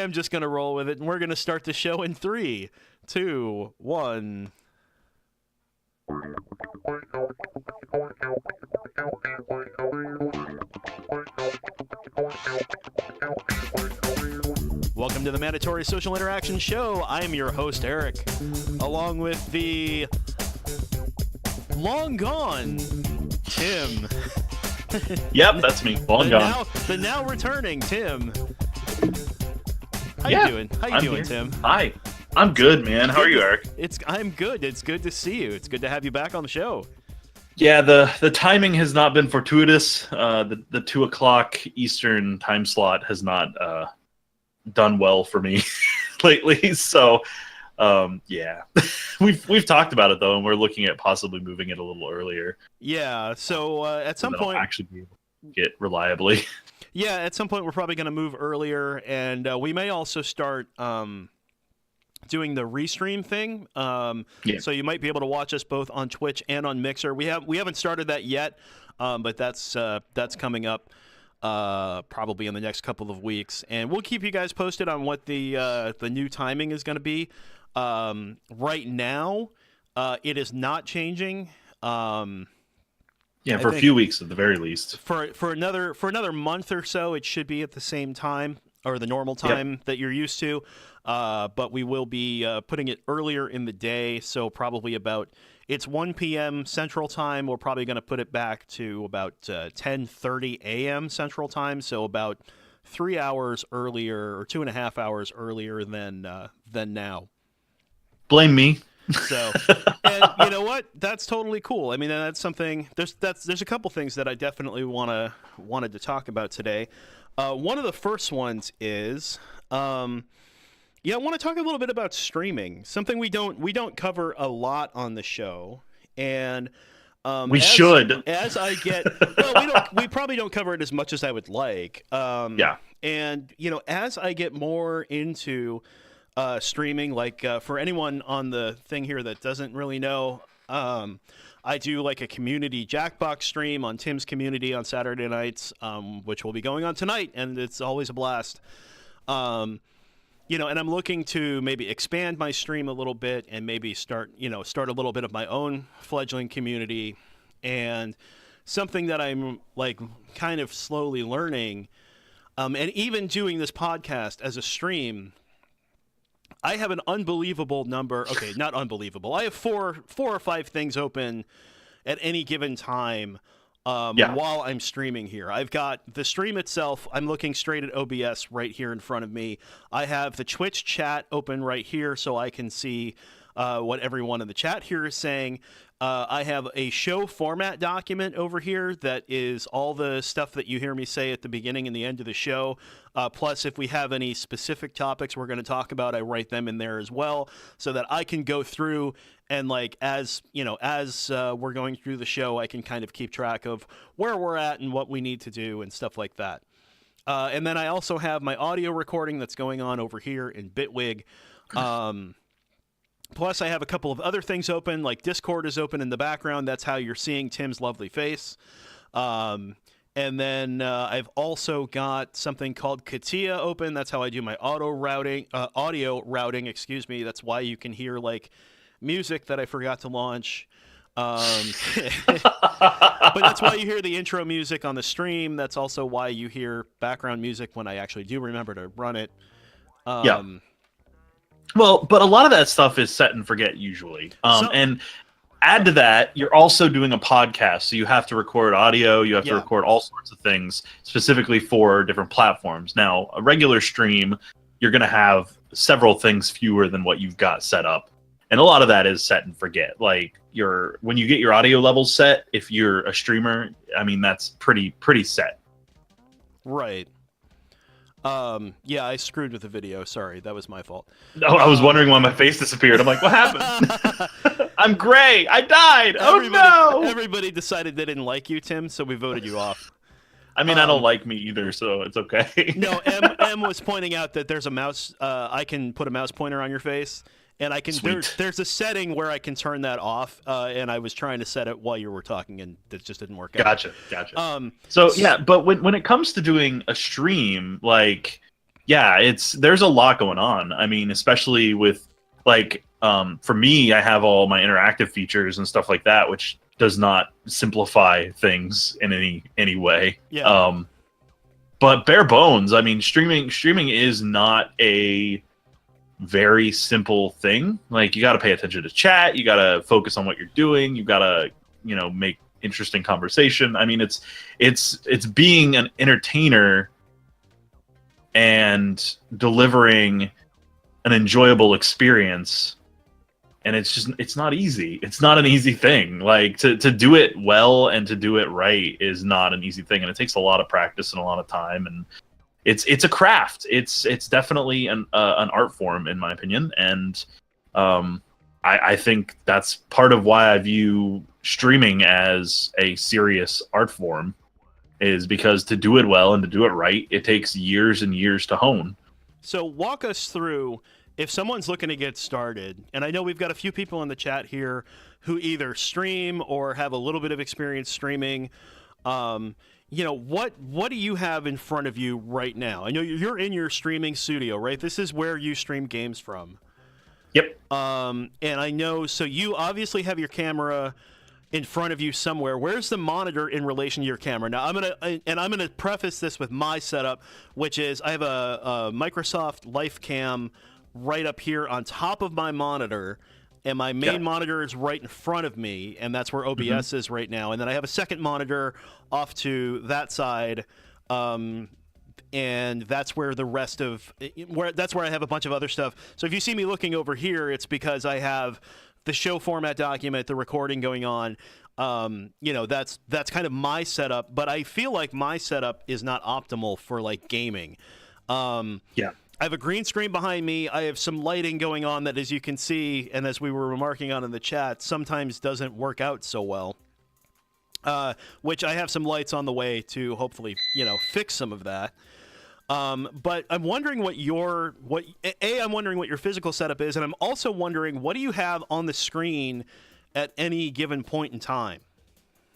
am just going to roll with it, and we're going to start the show in 3, 2, 1. Welcome to the Mandatory Social Interaction Show. I'm your host, Eric, along with the long gone Tim. Yep, that's me. Long gone. The now returning Tim. How you doing? How you doing, Tim? Hi. I'm good, man. How are you, Eric? I'm good. It's good to see you. It's good to have you back on the show. Yeah, the timing has not been fortuitous. The 2 o'clock Eastern time slot has not done well for me lately. So, yeah, we've talked about it though, and we're looking at possibly moving it a little earlier. Yeah. So at some point, I'll actually be able to get reliably. Yeah, at some point we're probably going to move earlier, and we may also start doing the restream thing. So you might be able to watch us both on Twitch and on Mixer. We haven't started that yet, but that's coming up probably in the next couple of weeks, and we'll keep you guys posted on what the new timing is going to be. Right now, it is not changing. Yeah, for a few weeks at the very least. For another month or so, it should be at the same time or the normal time that you're used to. But we will be putting it earlier in the day, so probably it's 1 p.m. Central Time. We're probably going to put it back to about 10:30 a.m. Central Time, so about 3 hours earlier or 2.5 hours earlier than now. Blame me. So, and you know what? That's totally cool. I mean, that's something. There's a couple things that I definitely wanted to talk about today. One of the first ones is, I want to talk a little bit about streaming. Something we don't cover a lot on the show, and we should. As I get, we probably don't cover it as much as I would like. And as I get more into streaming, like for anyone on the thing here that doesn't really know, I do like a community Jackbox stream on Tim's community on Saturday nights, which will be going on tonight, and it's always a blast. And I'm looking to maybe expand my stream a little bit and maybe start a little bit of my own fledgling community, and something that I'm like kind of slowly learning, and even doing this podcast as a stream. I have an unbelievable number. Okay, not unbelievable. I have four or five things open at any given time while I'm streaming here. I've got the stream itself. I'm looking straight at OBS right here in front of me. I have the Twitch chat open right here so I can see what everyone in the chat here is saying. I have a show format document over here that is all the stuff that you hear me say at the beginning and the end of the show. Plus, if we have any specific topics we're going to talk about, I write them in there as well so that I can go through and, like, as we're going through the show, I can kind of keep track of where we're at and what we need to do and stuff like that. And then I also have my audio recording that's going on over here in Bitwig. Plus, I have a couple of other things open, like Discord is open in the background. That's how you're seeing Tim's lovely face. And then I've also got something called Katia open. That's how I do my audio routing. Excuse me. That's why you can hear like music that I forgot to launch. But that's why you hear the intro music on the stream. That's also why you hear background music when I actually do remember to run it. Well, but a lot of that stuff is set and forget usually. And add to that, you're also doing a podcast, so you have to record audio, you have to record all sorts of things specifically for different platforms. Now, a regular stream, you're going to have several things fewer than what you've got set up. And a lot of that is set and forget. Like when you get your audio levels set, if you're a streamer, I mean, that's pretty set. Right. I screwed with the video. Sorry, that was my fault. No, I was wondering why my face disappeared. I'm like, what happened? I'm gray. I died. Oh no! Everybody decided they didn't like you, Tim, so we voted you off. I mean, I don't like me either, so it's okay. No, M was pointing out that there's a mouse. I can put a mouse pointer on your face, and I can. There's a setting where I can turn that off, and I was trying to set it while you were talking, and that just didn't work out. Gotcha. So yeah, but when it comes to doing a stream, like Yeah, there's a lot going on. I mean, especially with like for me, I have all my interactive features and stuff like that, which does not simplify things in any way. Yeah. But bare bones, I mean, streaming is not a very simple thing. Like, you got to pay attention to chat, you got to focus on what you're doing, you got to, make interesting conversation. I mean, it's being an entertainer and delivering an enjoyable experience, and it's not easy. It's not an easy thing. Like, to do it well and to do it right is not an easy thing, and it takes a lot of practice and a lot of time, and it's a craft. It's definitely an art form, in my opinion, and I think that's part of why I view streaming as a serious art form, is because to do it well and to do it right, it takes years and years to hone. So walk us through, if someone's looking to get started, and I know we've got a few people in the chat here who either stream or have a little bit of experience streaming, what do you have in front of you right now? I know you're in your streaming studio, right? This is where you stream games from. Yep. And I know, so you obviously have your camera in front of you somewhere. Where's the monitor in relation to your camera? Now, I'm gonna preface this with my setup, which is I have a Microsoft LifeCam right up here on top of my monitor, and my main monitor is right in front of me, and that's where OBS is right now. And then I have a second monitor off to that side, and that's where the rest of that's where I have a bunch of other stuff. So if you see me looking over here, it's because I have the show format document, the recording going on. That's kind of my setup, but I feel like my setup is not optimal for like gaming. I have a green screen behind me. I have some lighting going on that, as you can see, and as we were remarking on in the chat, sometimes doesn't work out so well. Which I have some lights on the way to hopefully, fix some of that. But I'm wondering I'm wondering what your physical setup is, and I'm also wondering, what do you have on the screen at any given point in time?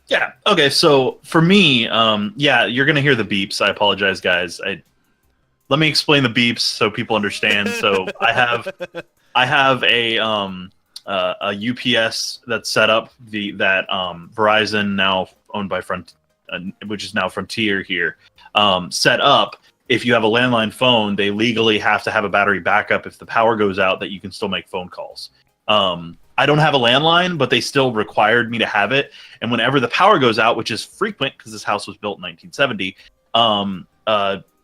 Yeah. Okay. So for me, you're gonna hear the beeps. I apologize, guys. Let me explain the beeps so people understand. So I have a UPS that's set up that Verizon, now owned by which is now Frontier here, set up. If you have a landline phone, they legally have to have a battery backup if the power goes out, that you can still make phone calls. I don't have a landline, but they still required me to have it. And whenever the power goes out, which is frequent because this house was built in 1970,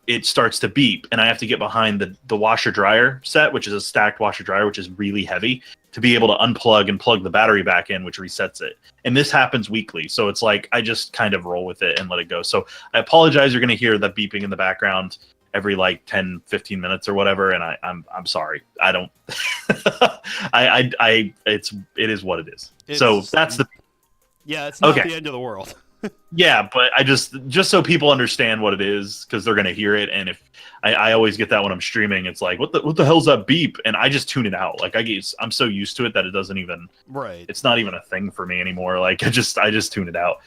it starts to beep, and I have to get behind the washer dryer set, which is a stacked washer dryer, which is really heavy, to be able to unplug and plug the battery back in, which resets it. And this happens weekly, so it's like I just kind of roll with it and let it go. So I apologize, you're going to hear that beeping in the background every like 10-15 minutes or whatever, and I'm sorry. I don't it is what it is. So that's the it's not the end of the world. Yeah, but I just so people understand what it is, because they're gonna hear it, and if I always get that when I'm streaming, it's like, what the hell's that beep? And I just tune it out. Like, I'm so used to it that it doesn't even it's not even a thing for me anymore. Like, I just tune it out.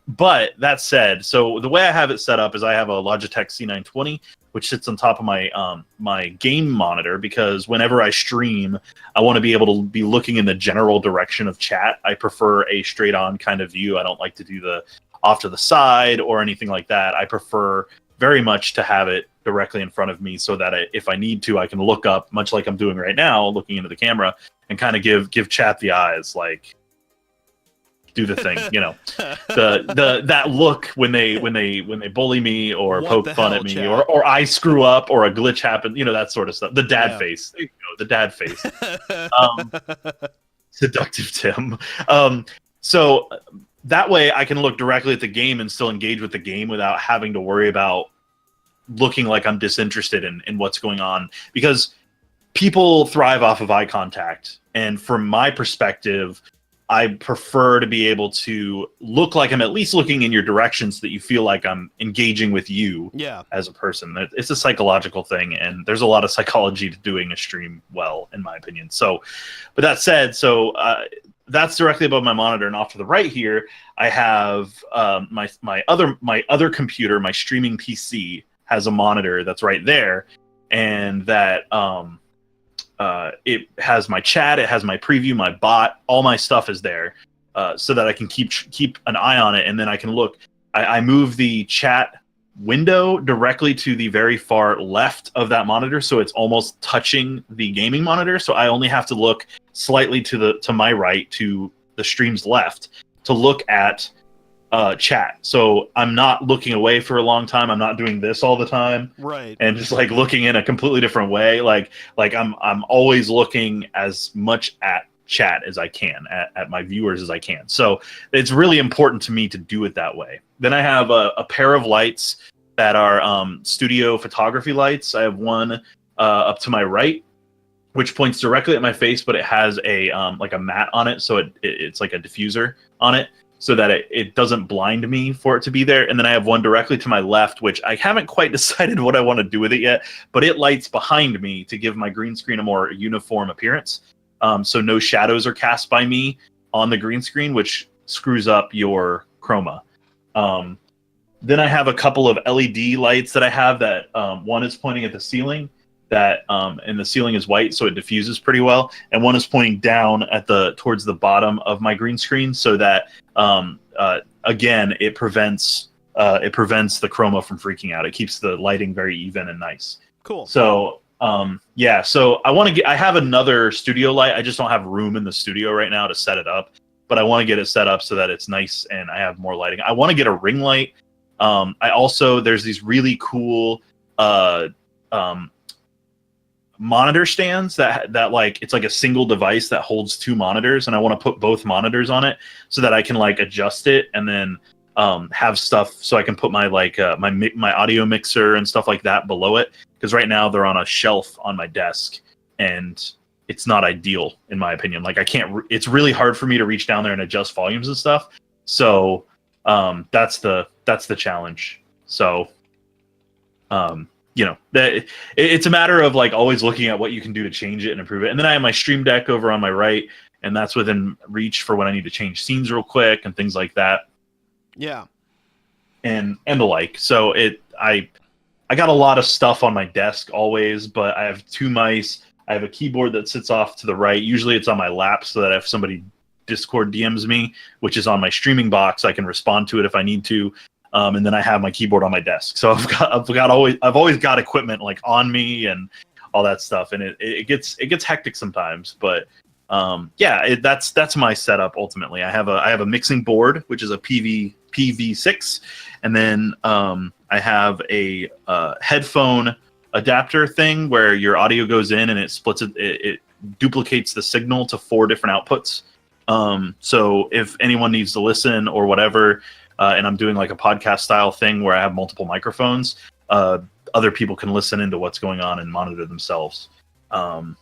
But that said, so the way I have it set up is I have a Logitech C920, which sits on top of my game monitor, because whenever I stream, I want to be able to be looking in the general direction of chat. I prefer a straight on kind of view. I don't like to do the off to the side or anything like that. I prefer very much to have it directly in front of me, so that if I need to, I can look up, much like I'm doing right now, looking into the camera, and kind of give chat the eyes, like, do the thing, the that look when they bully me or poke fun at me, or I screw up or a glitch happen, that sort of stuff. The dad face, there you go, the dad face. Seductive Tim. So that way I can look directly at the game and still engage with the game without having to worry about looking like I'm disinterested in what's going on, because people thrive off of eye contact, and from my perspective, I prefer to be able to look like I'm at least looking in your direction, so that you feel like I'm engaging with you as a person. It's a psychological thing, and there's a lot of psychology to doing a stream well, in my opinion. So, but that said, that's directly above my monitor, and off to the right here, I have my other computer, my streaming PC, has a monitor that's right there, and that it has my chat, it has my preview, my bot, all my stuff is there, so that I can keep an eye on it, and then I can look. I move the chat window directly to the very far left of that monitor, so it's almost touching the gaming monitor. So I only have to look slightly to my right, to the stream's left, to look at chat. So I'm not looking away for a long time. I'm not doing this all the time, right? And just like looking in a completely different way. Like I'm always looking as much at chat as I can, at my viewers as I can. So it's really important to me to do it that way. Then I have a pair of lights that are studio photography lights. I have one up to my right, which points directly at my face, but it has a like a mat on it, so it's like a diffuser on it, so that it doesn't blind me for it to be there. And then I have one directly to my left, which I haven't quite decided what I want to do with it yet, but it lights behind me to give my green screen a more uniform appearance. So no shadows are cast by me on the green screen, which screws up your chroma. Then I have a couple of LED lights that I have that one is pointing at the ceiling, and the ceiling is white, so it diffuses pretty well. And one is pointing down at towards the bottom of my green screen, so that again, it prevents the chroma from freaking out. It keeps the lighting very even and nice. Cool. So yeah, so I have another studio light. I just don't have room in the studio right now to set it up, but I want to get it set up so that it's nice and I have more lighting. I want to get a ring light. There's these really cool monitor stands that like, it's like a single device that holds two monitors, and I want to put both monitors on it so that I can like adjust it, and then have stuff so I can put my like my audio mixer and stuff like that below it, because right now they're on a shelf on my desk and it's not ideal in my opinion. Like it's really hard for me to reach down there and adjust volumes and stuff. So that's the challenge. So it's a matter of like always looking at what you can do to change it and improve it. And then I have my Stream Deck over on my right, and that's within reach for when I need to change scenes real quick and things like that. Yeah. And the like. So I got a lot of stuff on my desk always, but I have two mice. I have a keyboard that sits off to the right. Usually it's on my lap, so that if somebody Discord DMs me, which is on my streaming box, I can respond to it if I need to. And then I have my keyboard on my desk. So I've always got equipment like on me and all that stuff. And it gets hectic sometimes, but that's my setup ultimately. I have a mixing board, which is a PV6, and then I have a headphone adapter thing where your audio goes in and it splits it duplicates the signal to 4 different outputs. So if anyone needs to listen or whatever, and I'm doing like a podcast style thing where I have multiple microphones, other people can listen into what's going on and monitor themselves. And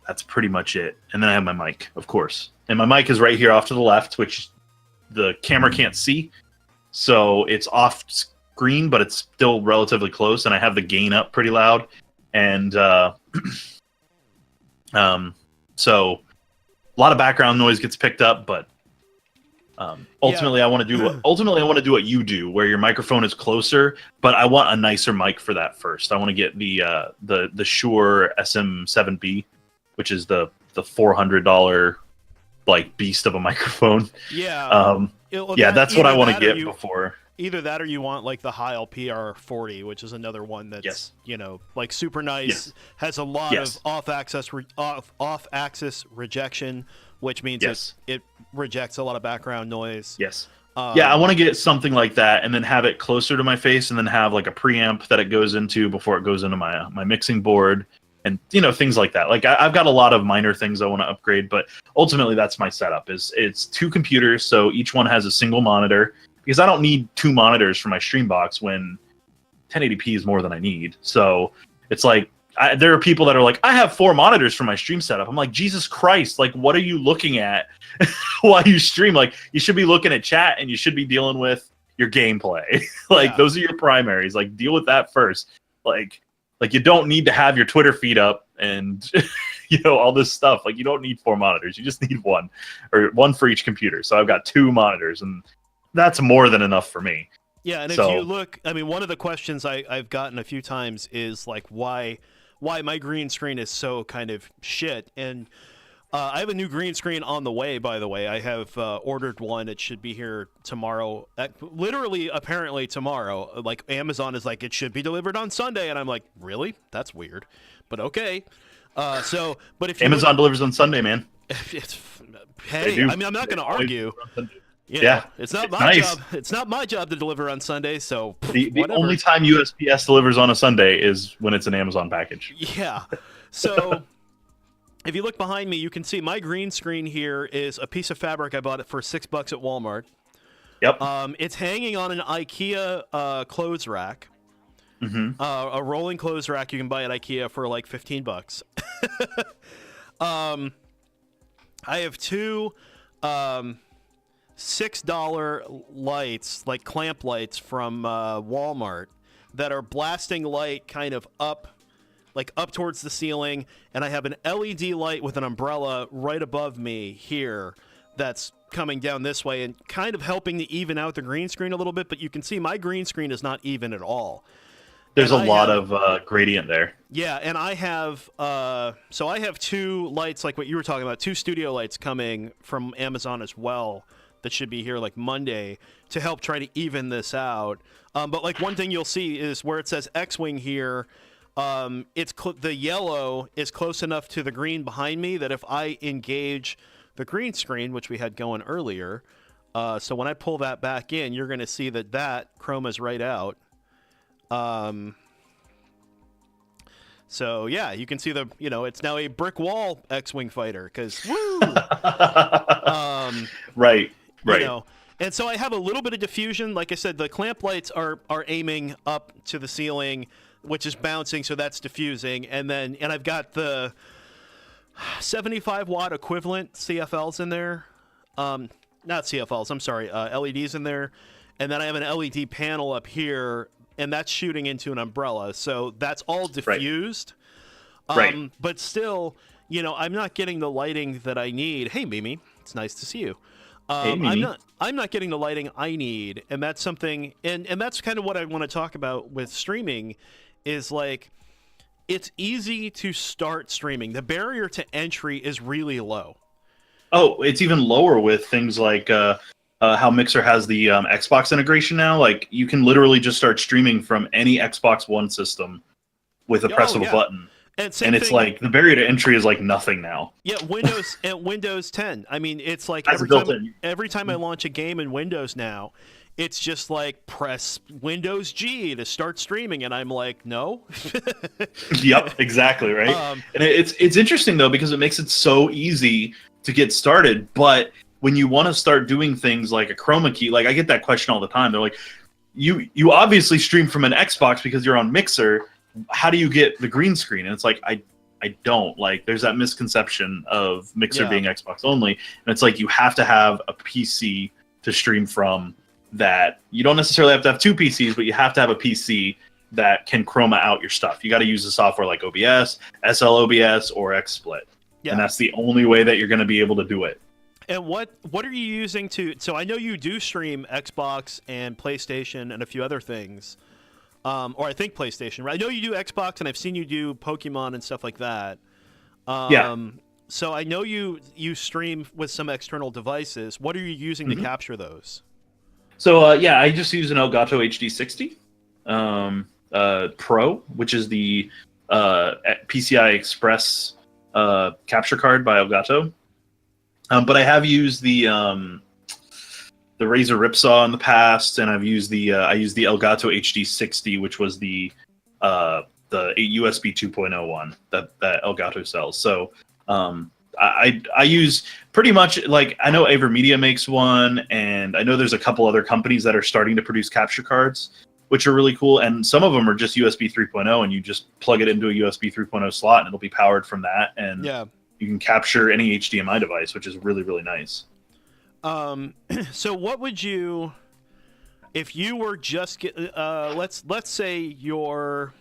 that's pretty much it. And then I have my mic, of course. And my mic is right here off to the left, which the camera can't see. So it's off screen, but it's still relatively close. And I have the gain up pretty loud. And so a lot of background noise gets picked up, but ultimately I want to do what you do, where your microphone is closer, but I want a nicer mic for that first. I want to get the Shure SM7B, which is the $400 like beast of a microphone. Yeah. That's what I want to get before. Either that, or you want like the Heil PR40, which is another one that's like super nice, has a lot of off-axis rejection, which means it rejects a lot of background noise. Yes. I want to get something like that, and then have it closer to my face, and then have like a preamp that it goes into before it goes into my mixing board, and things like that. Like I've got a lot of minor things I want to upgrade, but ultimately that's my setup. It's 2 computers, so each one has a single monitor, because I don't need 2 monitors for my stream box when 1080p is more than I need. So it's like, there are people that are like, I have 4 monitors for my stream setup. I'm like, Jesus Christ, like, what are you looking at while you stream? Like, you should be looking at chat, and you should be dealing with your gameplay. Those are your primaries. Like, deal with that first. Like you don't need to have your Twitter feed up and all this stuff. Like, you don't need 4 monitors. You just need 1, or 1 for each computer. So I've got 2 monitors, and that's more than enough for me. Yeah, and if you look, I mean, one of the questions I've gotten a few times is like why my green screen is so kind of shit. And I have a new green screen on the way, by the way. I have ordered one. It should be here tomorrow. Literally, apparently tomorrow. Like, Amazon is like, it should be delivered on Sunday. And I'm like, really? That's weird. But okay. But if Amazon delivers on Sunday, man. Hey, I mean, I'm not going to argue. It's not my job. It's not my job to deliver on Sunday. So the only time USPS delivers on a Sunday is when it's an Amazon package. Yeah. So if you look behind me, you can see my green screen here is a piece of fabric. I bought it for $6 at Walmart. Yep. It's hanging on an IKEA clothes rack. Mm-hmm. A rolling clothes rack you can buy at IKEA for like $15. I have two $6 lights, like clamp lights from Walmart, that are blasting light kind of up towards the ceiling, and I have an LED light with an umbrella right above me here that's coming down this way and kind of helping to even out the green screen a little bit, but you can see my green screen is not even at all. There's a lot of gradient there. Yeah, and I have so I have two lights like what you were talking about, two studio lights coming from Amazon as well that should be here like Monday to help try to even this out. But like one thing you'll see is where it says X-Wing here, the yellow is close enough to the green behind me that if I engage the green screen, which we had going earlier, so when I pull that back in, you're going to see that chroma's right out. So yeah, you can see it's now a brick wall X-Wing fighter because woo. Right. And so I have a little bit of diffusion. Like I said, the clamp lights are aiming up to the ceiling, which is bouncing, so that's diffusing. And I've got the 75 watt equivalent CFLs in there. Not CFLs, I'm sorry, LEDs in there. And then I have an LED panel up here, and that's shooting into an umbrella. So that's all diffused. Right. But still, I'm not getting the lighting that I need. Hey, Mimi, it's nice to see you. Hey, Mimi. I'm not getting the lighting I need, and that's something, and that's kind of what I want to talk about with streaming, is like, it's easy to start streaming. The barrier to entry is really low. Oh, it's even lower with things like how Mixer has the Xbox integration now. Like, you can literally just start streaming from any Xbox One system with a press of a button. And it's like the barrier to entry is like nothing now. Yeah, Windows 10. I mean, it's like every time I launch a game in Windows now, it's just like press Windows G to start streaming, and I'm like, no. Yep, exactly, right. And it's interesting though, because it makes it so easy to get started. But when you want to start doing things like a chroma key, like I get that question all the time. They're like, you obviously stream from an Xbox because you're on Mixer. How do you get the green screen? And it's like, I don't. Like, there's that misconception of Mixer being Xbox only. And it's like, you have to have a PC to stream from. That you don't necessarily have to have two PCs, but you have to have a PC that can chroma out your stuff. You got to use a software like OBS, SLOBS, or XSplit. Yeah. And that's the only way that you're going to be able to do it. And what are you using to... So I know you do stream Xbox and PlayStation and a few other things. Or I think PlayStation, right? I know you do Xbox, and I've seen you do Pokemon and stuff like that. So I know you stream with some external devices. What are you using to capture those? So, I just use an Elgato HD60 Pro, which is the PCI Express capture card by Elgato. But I have used the Razer Ripsaw in the past, and I've used I used the Elgato HD60, which was the USB 2.0 one that Elgato sells. So I use pretty much, like, I know AverMedia makes one, and I know there's a couple other companies that are starting to produce capture cards, which are really cool. And some of them are just USB 3.0, and you just plug it into a USB 3.0 slot, and it'll be powered from that. And you can capture any HDMI device, which is really, really nice. So what would you, if you were just let's say you're,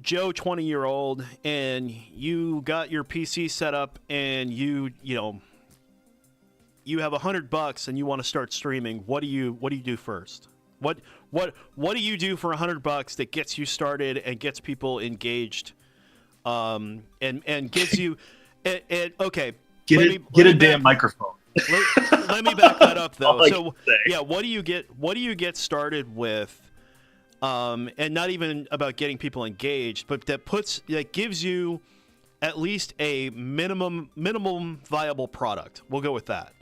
Joe 20-year-old, and you got your PC set up, and you you have $100 and you want to start streaming, what do you do first? What do you do for $100 that gets you started and gets people engaged, and gives you okay. Get a damn microphone. Let me back that up though. So yeah, what do you get started with? And not even about getting people engaged, but that gives you at least a minimum viable product. We'll go with that,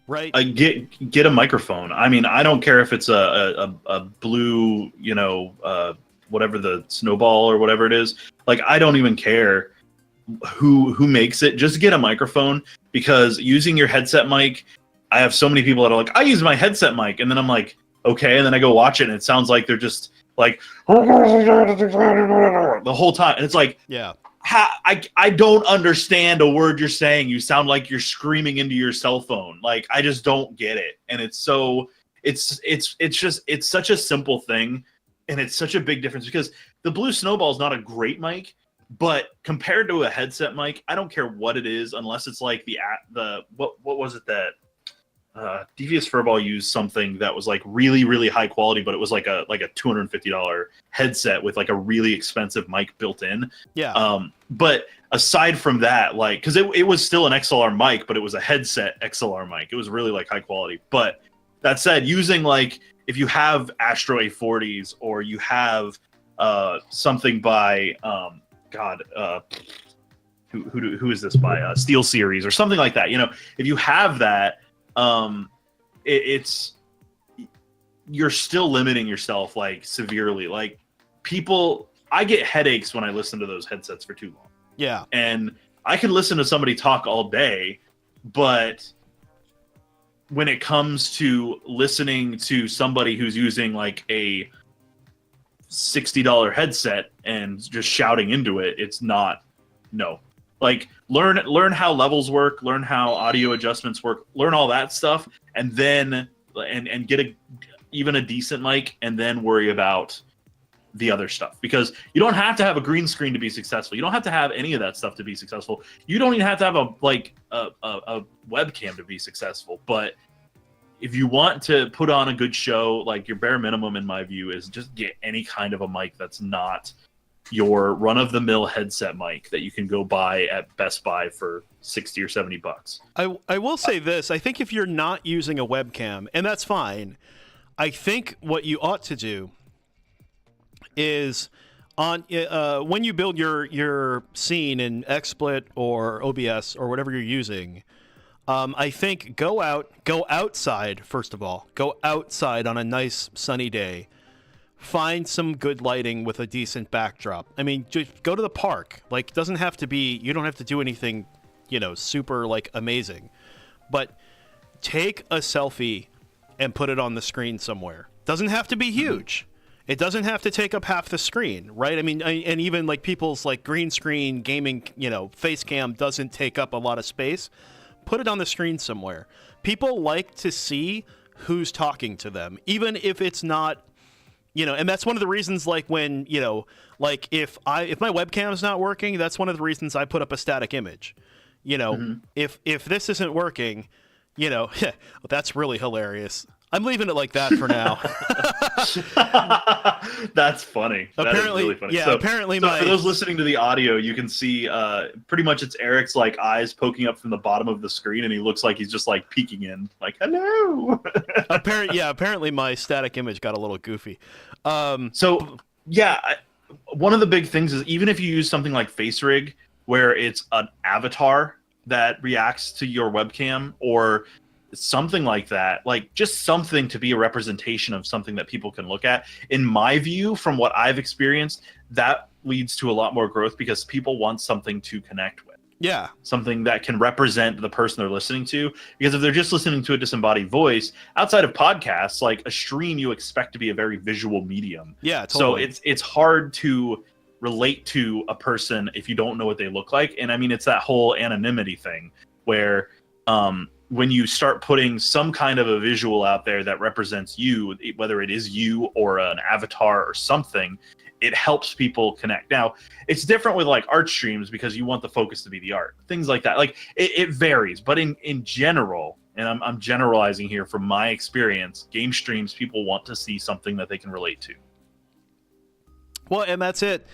right? Get a microphone. I mean, I don't care if it's a blue, whatever the snowball or whatever it is. Like, I don't even care who makes it. Just get a microphone, because using your headset mic, I have so many people that are like, I use my headset mic, and then I'm like, okay, and then I go watch it, and it sounds like they're just like the whole time, and it's like, yeah, I don't understand a word you're saying. You sound like you're screaming into your cell phone. Like, I just don't get it. And it's such a simple thing, and it's such a big difference, because the Blue Snowball is not a great mic, but compared to a headset mic, I don't care what it is, unless it's like what was it that Devious Furball used something that was like really, really high quality, but it was like a $250 headset with like a really expensive mic built in. Yeah. But aside from that, like, because it was still an XLR mic, but it was a headset XLR mic. It was really like high quality. But that said, using, like, if you have Astro A40s, or you have something by who is this by? Steel Series or something like that. If you have that, you're still limiting yourself, like, severely. Like, I get headaches when I listen to those headsets for too long. Yeah. And I can listen to somebody talk all day, but when it comes to listening to somebody who's using like a $60 headset and just shouting into it, it's not, no. Like, learn how levels work, learn how audio adjustments work, learn all that stuff, and then and get even a decent mic, and then worry about the other stuff. Because you don't have to have a green screen to be successful. You don't have to have any of that stuff to be successful. You don't even have to have a webcam to be successful. But if you want to put on a good show, like, your bare minimum, in my view, is just get any kind of a mic that's not your run-of-the-mill headset mic that you can go buy at Best Buy for $60 or $70. I will say this. I think if you're not using a webcam, and that's fine, I think what you ought to do is, when you build your scene in XSplit or OBS or whatever you're using, I think go outside, first of all. Go outside on a nice sunny day. Find some good lighting with a decent backdrop. I mean, just go to the park. Like, doesn't have to be, you don't have to do anything, super, like, amazing. But take a selfie and put it on the screen somewhere. Doesn't have to be huge. It doesn't have to take up half the screen, right? I mean, and even, like, people's, like, green screen gaming, face cam doesn't take up a lot of space. Put it on the screen somewhere. People like to see who's talking to them, even if it's not, and that's one of the reasons, like, when, like, if my webcam is not working, that's one of the reasons I put up a static image. If this isn't working, that's really hilarious. I'm leaving it like that for now. That's funny. That is really funny. Yeah, so apparently for those listening to the audio, you can see pretty much it's Eric's, like, eyes poking up from the bottom of the screen, and he looks like he's just, like, peeking in, like, hello. Apparently my static image got a little goofy. One of the big things is, even if you use something like FaceRig, where it's an avatar that reacts to your webcam, or something like that, like, just something to be a representation of something that people can look at. In my view, from what I've experienced, that leads to a lot more growth, because people want something to connect with. Yeah. Something that can represent the person they're listening to. Because if they're just listening to a disembodied voice, outside of podcasts, like a stream, you expect to be a very visual medium. Yeah, totally. So it's hard to relate to a person if you don't know what they look like. And I mean, it's that whole anonymity thing where when you start putting some kind of a visual out there that represents you, whether it is you or an avatar or something, it helps people connect. Now, it's different with, like, art streams, because you want the focus to be the art, things like that. Like, it varies, but in general, and I'm generalizing here from my experience, game streams, people want to see something that they can relate to. Well, and that's it.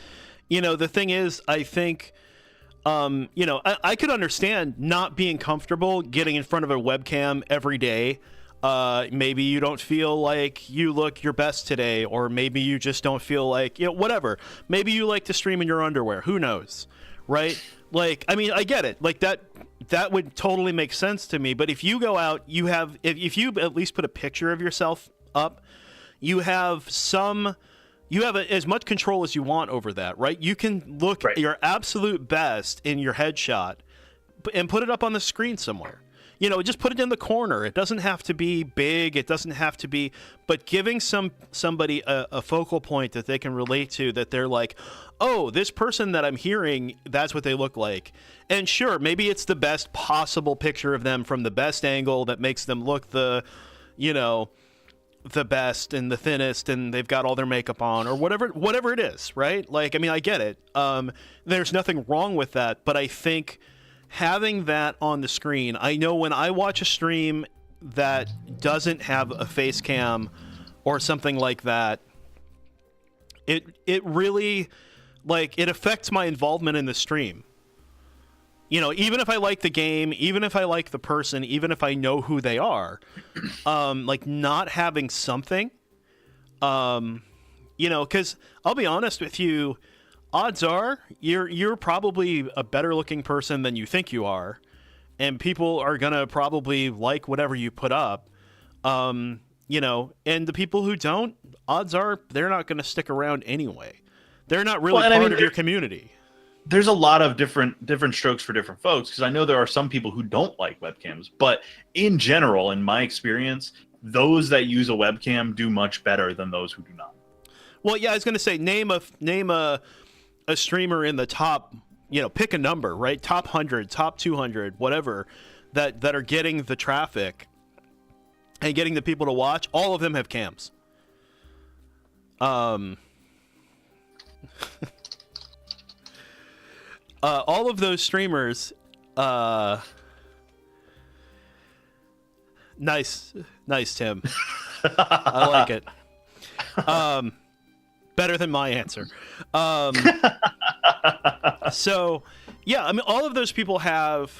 The thing is, I think, I could understand not being comfortable getting in front of a webcam every day. Maybe you don't feel like you look your best today, or maybe you just don't feel like, whatever. Maybe you like to stream in your underwear. Who knows, right? Like, I mean, I get it. Like that would totally make sense to me. But if you go out, if you at least put a picture of yourself up, you have as much control as you want over that, right? You can look your absolute best in your headshot and put it up on the screen somewhere. Just put it in the corner. It doesn't have to be big. It doesn't have to be, but giving somebody a focal point that they can relate to, that they're like, oh, this person that I'm hearing, that's what they look like. And sure, maybe it's the best possible picture of them from the best angle that makes them look the best and the thinnest, and they've got all their makeup on, or whatever it is, right? Like, I mean, I get it. There's nothing wrong with that, but I think having that on the screen, I know when I watch a stream that doesn't have a face cam or something like that, it really, like, it affects my involvement in the stream. Even if I like the game, even if I like the person, even if I know who they are, like, not having something, because I'll be honest with you, odds are you're probably a better looking person than you think you are, and people are gonna probably like whatever you put up, and the people who don't, odds are they're not gonna stick around anyway. They're not really part of your community. There's a lot of different strokes for different folks, because I know there are some people who don't like webcams, but in general, in my experience, those that use a webcam do much better than those who do not. Well, yeah, I was gonna say name a streamer in the top, pick a number, right? Top 100, top 200, whatever, that are getting the traffic and getting the people to watch. All of them have cams. All of those streamers, nice, Tim. I like it. Better than my answer. So, yeah, I mean, all of those people have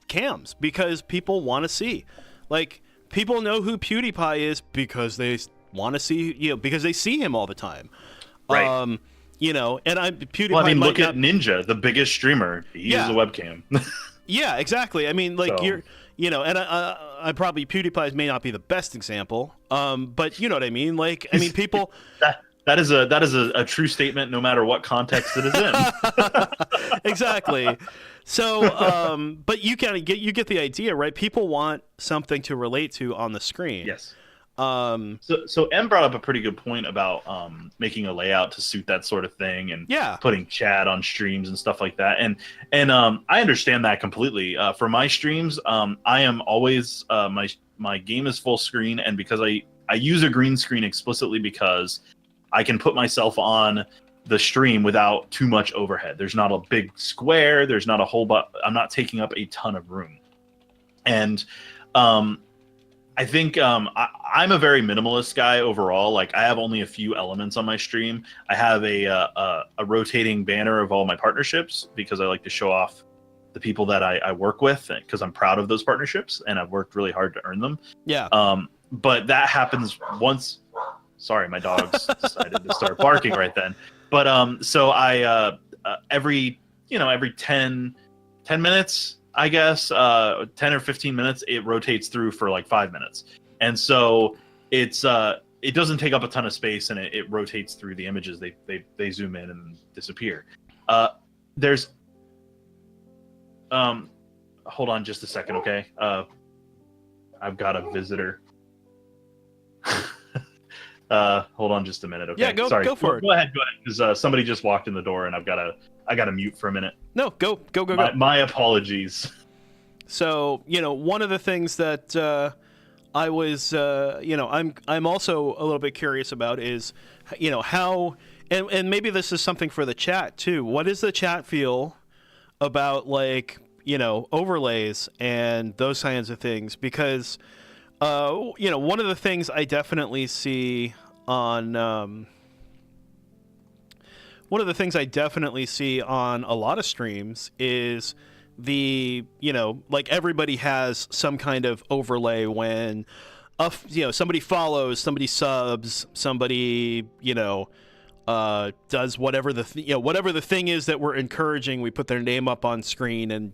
cams because people want to see. Like, people know who PewDiePie is because they want to see, because they see him all the time. Right. And PewDiePie. Well, I mean, look at Ninja, the biggest streamer. He uses a webcam. Yeah, exactly. I mean, like, so. And I probably, PewDiePie may not be the best example, but you know what I mean? Like, I mean, people... That is a true statement, no matter what context it is in. Exactly. So, but you get the idea, right? People want something to relate to on the screen. Yes. So M brought up a pretty good point about making a layout to suit that sort of thing, and putting chat on streams and stuff like that. And I understand that completely. For my streams, I am always my game is full screen, and because I use a green screen explicitly because I can put myself on the stream without too much overhead. There's not a big square. There's not a whole I'm not taking up a ton of room, and I think I'm a very minimalist guy overall. Like, I have only a few elements on my stream. I have a rotating banner of all my partnerships because I like to show off the people that I work with, because I'm proud of those partnerships and I've worked really hard to earn them. Yeah. But that happens once. Sorry, my dogs decided to start barking right then. But so I every 10 minutes, I guess, 10 or 15 minutes, it rotates through for like 5 minutes. And so it doesn't take up a ton of space, and it rotates through the images. They zoom in and disappear. There's hold on just a second, okay? I've got a visitor. Hold on just a minute, okay? Yeah, go for it. Go ahead, because somebody just walked in the door, and I got to mute for a minute. No, go. My apologies. So, one of the things that I was, I'm also a little bit curious about is, how, and maybe this is something for the chat too. What does the chat feel about, like, overlays and those kinds of things, because one of the things I definitely see on one of the things I definitely see on a lot of streams is like everybody has some kind of overlay when somebody follows, somebody subs, somebody does whatever whatever the thing is that we're encouraging. We put their name up on screen, and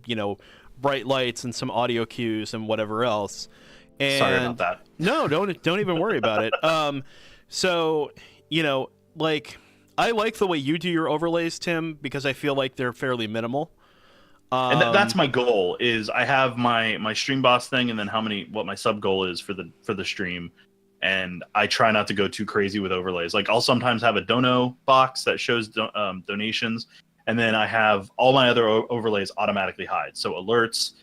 bright lights and some audio cues and whatever else. And sorry about that. No, don't even worry about it. So like, I like the way you do your overlays, Tim, because I feel like they're fairly minimal. And that's my goal. Is I have my stream boss thing, and then what my sub goal is for the stream, and I try not to go too crazy with overlays. Like, I'll sometimes have a dono box that shows donations, and then I have all my other overlays automatically hide. So alerts,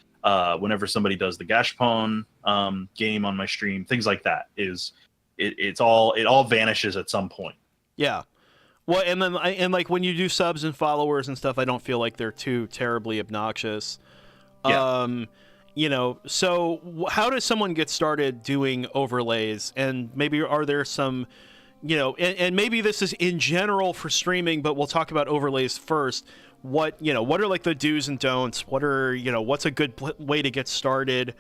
whenever somebody does the Gashapon game on my stream, things like that, it all vanishes at some point. Yeah. Well, and then like when you do subs and followers and stuff, I don't feel like they're too terribly obnoxious. Yeah. So how does someone get started doing overlays? And maybe are there some, and maybe this is in general for streaming, but we'll talk about overlays first. What are like the do's and don'ts? What are, what's a good way to get started?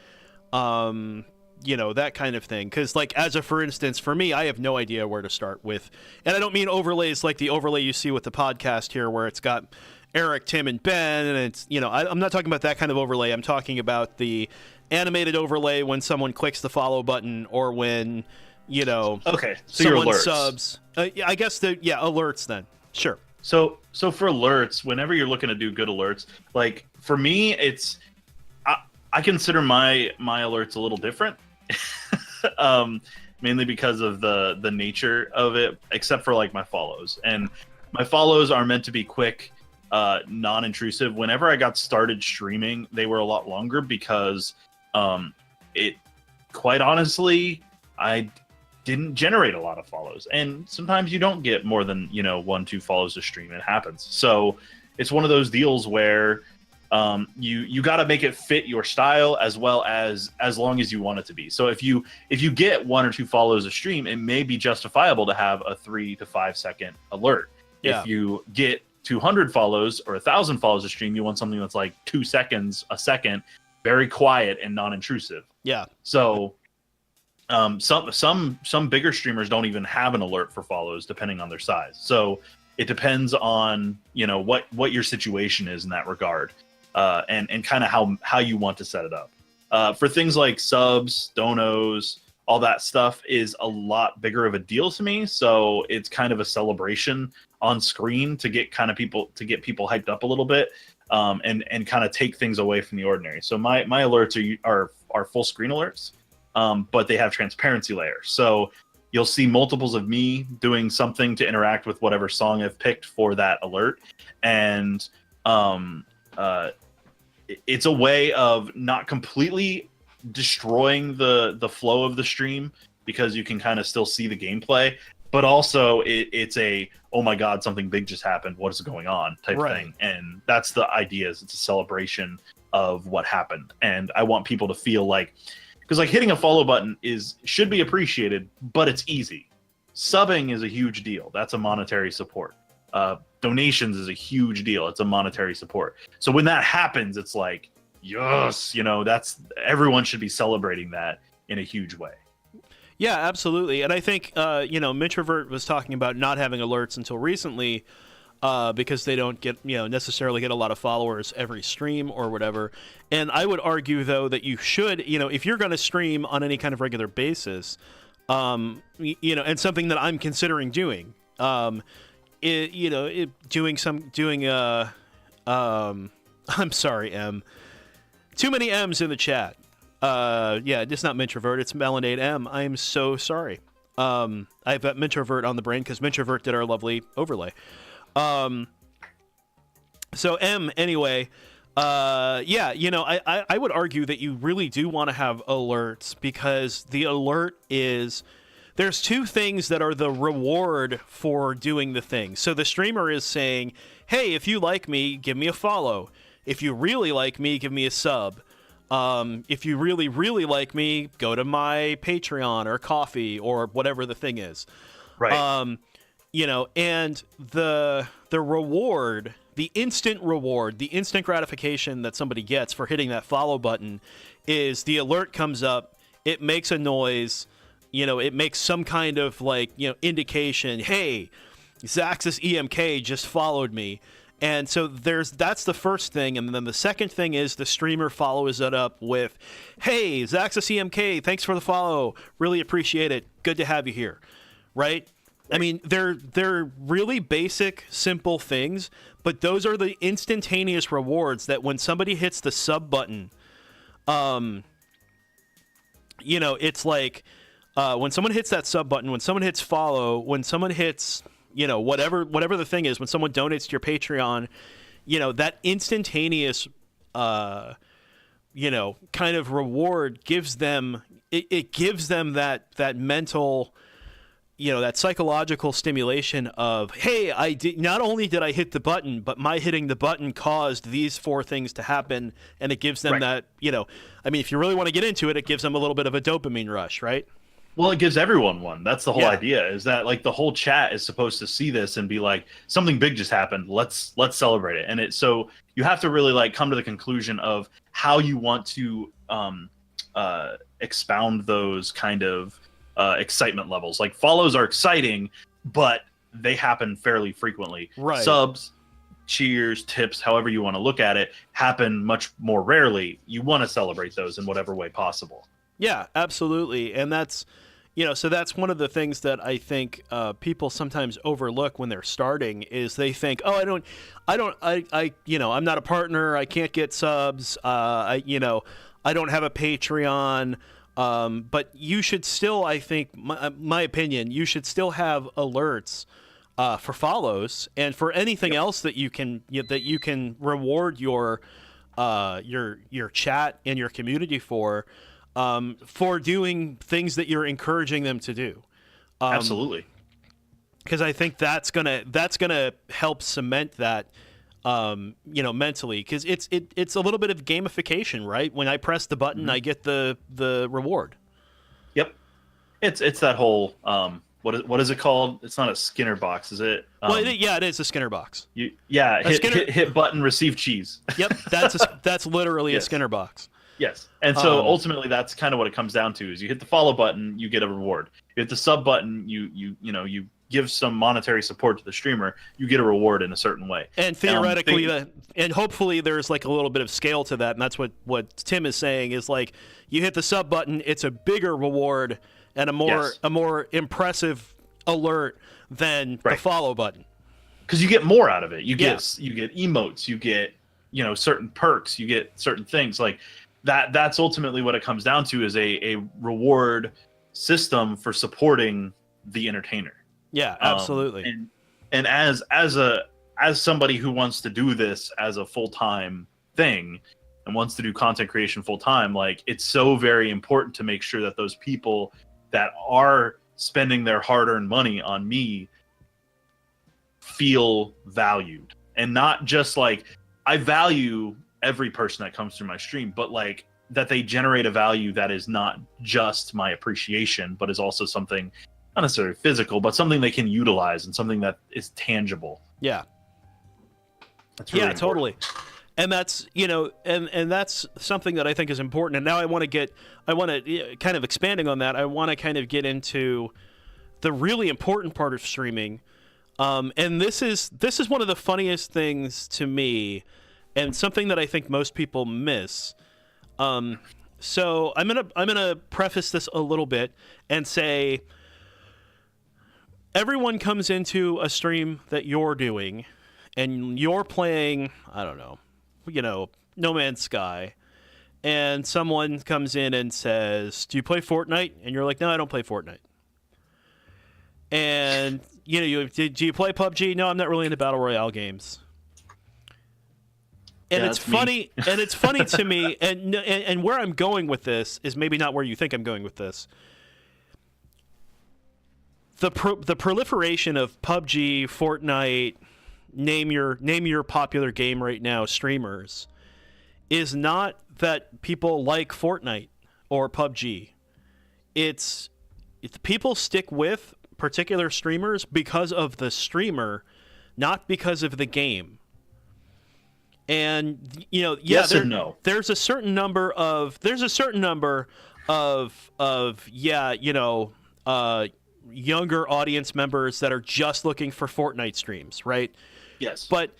That kind of thing. Because, like, for instance, for me, I have no idea where to start with. And I don't mean overlays like the overlay you see with the podcast here, where it's got Eric, Tim, and Ben, and it's, I'm not talking about that kind of overlay. I'm talking about the animated overlay when someone clicks the follow button, or when, okay, so someone your alerts. Subs. I guess alerts then. Sure. So for alerts, whenever you're looking to do good alerts, like, for me, it's I consider my alerts a little different. Mainly because of the nature of it, except for like my follows. And my follows are meant to be quick, non-intrusive. Whenever I got started streaming, they were a lot longer because quite honestly, I didn't generate a lot of follows. And sometimes you don't get more than 1-2 follows a stream. It happens. So it's one of those deals where you got to make it fit your style, as well as long as you want it to be. So if you get 1 or 2 follows a stream, it may be justifiable to have a 3 to 5 second alert. Yeah. If you get 200 follows or 1,000 follows a stream, you want something that's like 2 seconds a second, very quiet and non-intrusive. Yeah. So some bigger streamers don't even have an alert for follows, depending on their size. So it depends on what your situation is in that regard. And kind of how you want to set it up. For things like subs, donos, all that stuff is a lot bigger of a deal to me. So it's kind of a celebration on screen to get people hyped up a little bit, and kind of take things away from the ordinary. So my alerts are full screen alerts, but they have transparency layers. So you'll see multiples of me doing something to interact with whatever song I've picked for that alert, and it's a way of not completely destroying the flow of the stream, because you can kind of still see the gameplay, but also it's a, oh my god, something big just happened, what is going on type thing. And that's the idea, is it's a celebration of what happened. And I want people to feel like, because like hitting a follow button should be appreciated, but it's easy. Subbing is a huge deal. That's a monetary support. Donations is a huge deal. It's a monetary support. So when that happens, it's like, yes, everyone should be celebrating that in a huge way. Yeah, absolutely. And I think, MIntrovrt was talking about not having alerts until recently, because they don't get, necessarily get a lot of followers every stream or whatever. And I would argue, though, that you should, if you're going to stream on any kind of regular basis, and something that I'm considering doing, I'm sorry, M. Too many M's in the chat. It's not MIntrovrt, it's Melanade M. I'm so sorry. I've got MIntrovrt on the brain because MIntrovrt did our lovely overlay. So M, anyway, I would argue that you really do want to have alerts, because the alert is, there's two things that are the reward for doing the thing. So the streamer is saying, hey, if you like me, give me a follow. If you really like me, give me a sub. If you really, really like me, go to my Patreon or Coffee or whatever the thing is. Right. You know, and the reward, the instant reward, the instant gratification that somebody gets for hitting that follow button is the alert comes up, it makes a noise, you know, it makes some kind of like, you know, indication, hey, Zaxxas EMK just followed me. And so that's the first thing, and then the second thing is the streamer follows it up with, hey, Zaxxas EMK, thanks for the follow, really appreciate it, good to have you here, right? I mean, they're really basic, simple things, but those are the instantaneous rewards that when somebody hits the sub button, you know, it's like when someone hits that sub button, when someone hits follow, when someone hits, you know, whatever the thing is, when someone donates to your Patreon, you know, that instantaneous, you know, kind of reward gives them, it gives them that mental, you know, that psychological stimulation of, hey, not only did I hit the button, but my hitting the button caused these 4 things to happen, and it gives them that, you know, I mean, if you really want to get into it, it gives them a little bit of a dopamine rush, right? Well, it gives everyone one. That's the whole idea, is that like the whole chat is supposed to see this and be like, something big just happened. Let's celebrate it. And so you have to really like come to the conclusion of how you want to expound those kind of excitement levels. Like follows are exciting, but they happen fairly frequently. Right. Subs, cheers, tips, however you want to look at it, happen much more rarely. You want to celebrate those in whatever way possible. Yeah, absolutely. And that's, you know, so that's one of the things that I think people sometimes overlook when they're starting is they think, oh, I you know, I'm not a partner. I can't get subs. You know, I don't have a Patreon. But you should still, I think, my opinion, you should still have alerts for follows and for anything else that you can reward your chat and your community for doing things that you're encouraging them to do. Absolutely. Because I think that's gonna help cement that, you know, mentally. Because it's a little bit of gamification, right? When I press the button, I get the reward. Yep. It's that whole what is it called? It's not a Skinner box, is it? Well, it is a Skinner box. Hit button, receive cheese. Yep, that's literally a Skinner box. Yes, and so ultimately that's kind of what it comes down to: is you hit the follow button, you get a reward. You hit the sub button, you give some monetary support to the streamer, you get a reward in a certain way. And theoretically, and hopefully there's like a little bit of scale to that, and that's what Tim is saying is like you hit the sub button, it's a bigger reward and a more impressive alert than the follow button. Because you get more out of it. You get emotes, you get certain perks, you get certain things like. That's ultimately what it comes down to is a reward system for supporting the entertainer. Yeah, absolutely. And as somebody who wants to do this as a full-time thing and wants to do content creation full-time, like it's so very important to make sure that those people that are spending their hard-earned money on me feel valued. And not just like I value every person that comes through my stream, but like that they generate a value that is not just my appreciation, but is also something not necessarily physical, but something they can utilize and something that is tangible. Yeah. That's really important. Totally. And that's, and that's something that I think is important. And now I want to kind of expanding on that. I want to kind of get into the really important part of streaming. And this is one of the funniest things to me, and something that I think most people miss. So I'm gonna preface this a little bit and say everyone comes into a stream that you're doing, and you're playing, I don't know, No Man's Sky, and someone comes in and says, "Do you play Fortnite?" And you're like, "No, I don't play Fortnite." And do you play PUBG? No, I'm not really into battle royale games. And it's funny, and it's funny to me, and where I'm going with this is maybe not where you think I'm going with this. The proliferation of PUBG, Fortnite, name your popular game right now streamers is not that people like Fortnite or PUBG. It's people stick with particular streamers because of the streamer, not because of the game. And yes and no. There's a certain number of younger audience members that are just looking for Fortnite streams, right? Yes. But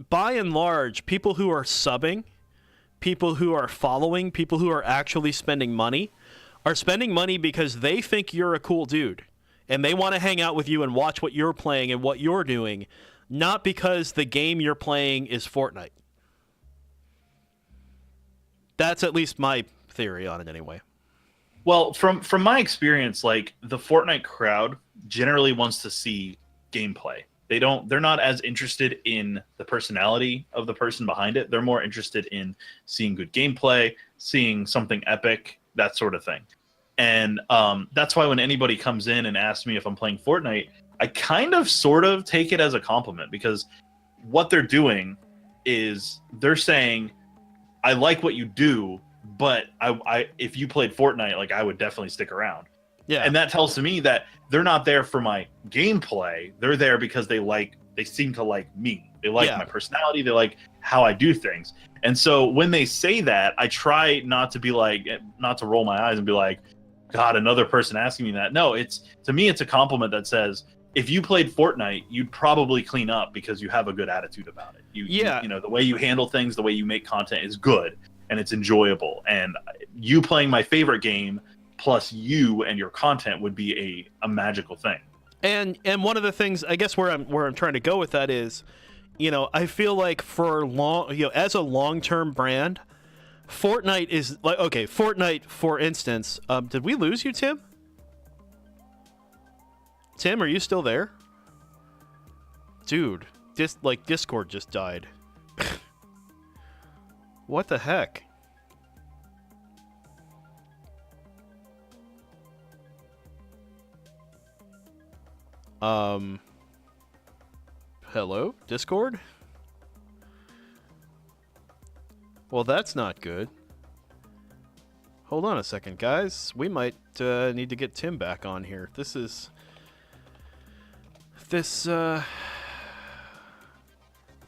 by and large, people who are subbing, people who are following, people who are actually spending money are spending money because they think you're a cool dude and they want to hang out with you and watch what you're playing and what you're doing, not because the game you're playing is Fortnite. That's at least my theory on it anyway. Well, from my experience, like the Fortnite crowd generally wants to see gameplay. They're not as interested in the personality of the person behind it. They're more interested in seeing good gameplay, seeing something epic, that sort of thing. And that's why when anybody comes in and asks me if I'm playing Fortnite, I kind of sort of take it as a compliment, because what they're doing is they're saying, I like what you do, but I if you played Fortnite, like, I would definitely stick around. Yeah. And that tells to me that they're not there for my gameplay. They're there because they seem to like me. They like my personality. They like how I do things. And so when they say that, I try not to roll my eyes and be like, God, another person asking me that. No, to me, it's a compliment that says, if you played Fortnite, you'd probably clean up because you have a good attitude about it. You the way you handle things, the way you make content is good and it's enjoyable. And you playing my favorite game plus you and your content would be a magical thing. And one of the things, I guess, where I'm trying to go with that is, I feel like for as a long-term brand, Fortnite is like, okay, Fortnite, for instance, did we lose you, Tim? Tim, are you still there? Dude, Discord just died. What the heck? Hello, Discord? Well, that's not good. Hold on a second, guys. We might need to get Tim back on here. This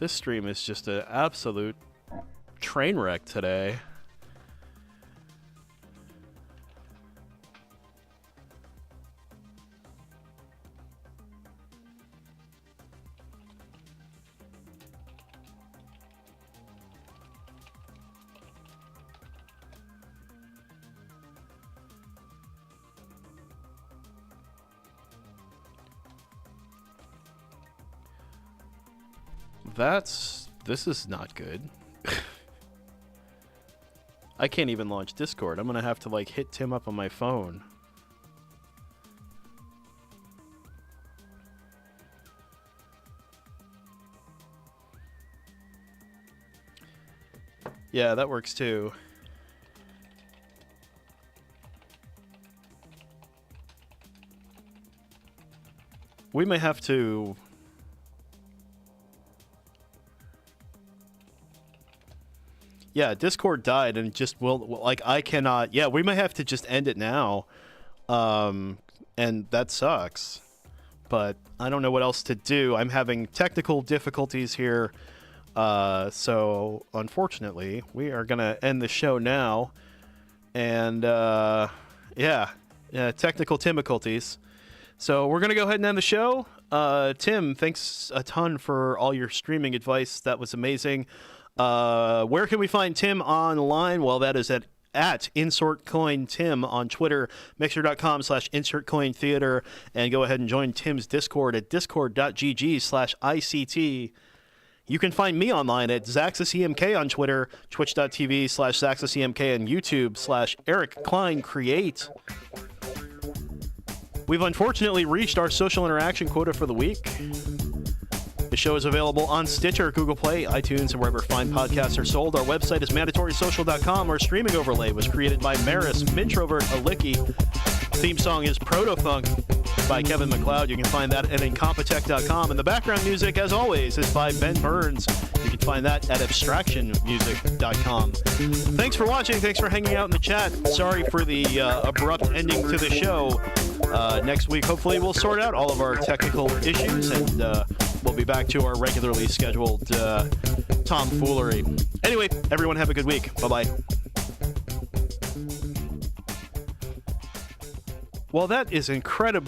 stream is just an absolute train wreck today. This is not good. I can't even launch Discord. I'm gonna have to hit Tim up on my phone. Yeah, that works too. We may have to... Yeah, Discord died and just I cannot... Yeah, we may have to just end it now. And that sucks. But I don't know what else to do. I'm having technical difficulties here. So, unfortunately, we are going to end the show now. And, technical Timmiculties. So, we're going to go ahead and end the show. Tim, thanks a ton for all your streaming advice. That was amazing. Where can we find Tim online? Well, that is at InsertCoinTim on Twitter, mixer.com/InsertCoinTheater, and go ahead and join Tim's Discord at discord.gg/ICT. You can find me online at ZaxxisEMK on Twitter, twitch.tv/ZaxxisEMK, and YouTube/EricKleinCreate. We've unfortunately reached our social interaction quota for the week. The show is available on Stitcher, Google Play, iTunes, and wherever fine podcasts are sold. Our website is mandatorysocial.com. Our streaming overlay was created by Maris, MIntrovrt, Alicke. Theme song is Protofunk. by Kevin Macleod. You can find that at incompetech.com. And the background music, as always, is by Ben Burns. You can find that at abstractionmusic.com. Thanks for watching. Thanks for hanging out in the chat. Sorry for the abrupt ending to the show. Next week, hopefully, we'll sort out all of our technical issues, and we'll be back to our regularly scheduled tomfoolery. Anyway, everyone have a good week. Bye-bye. Well, that is incredible.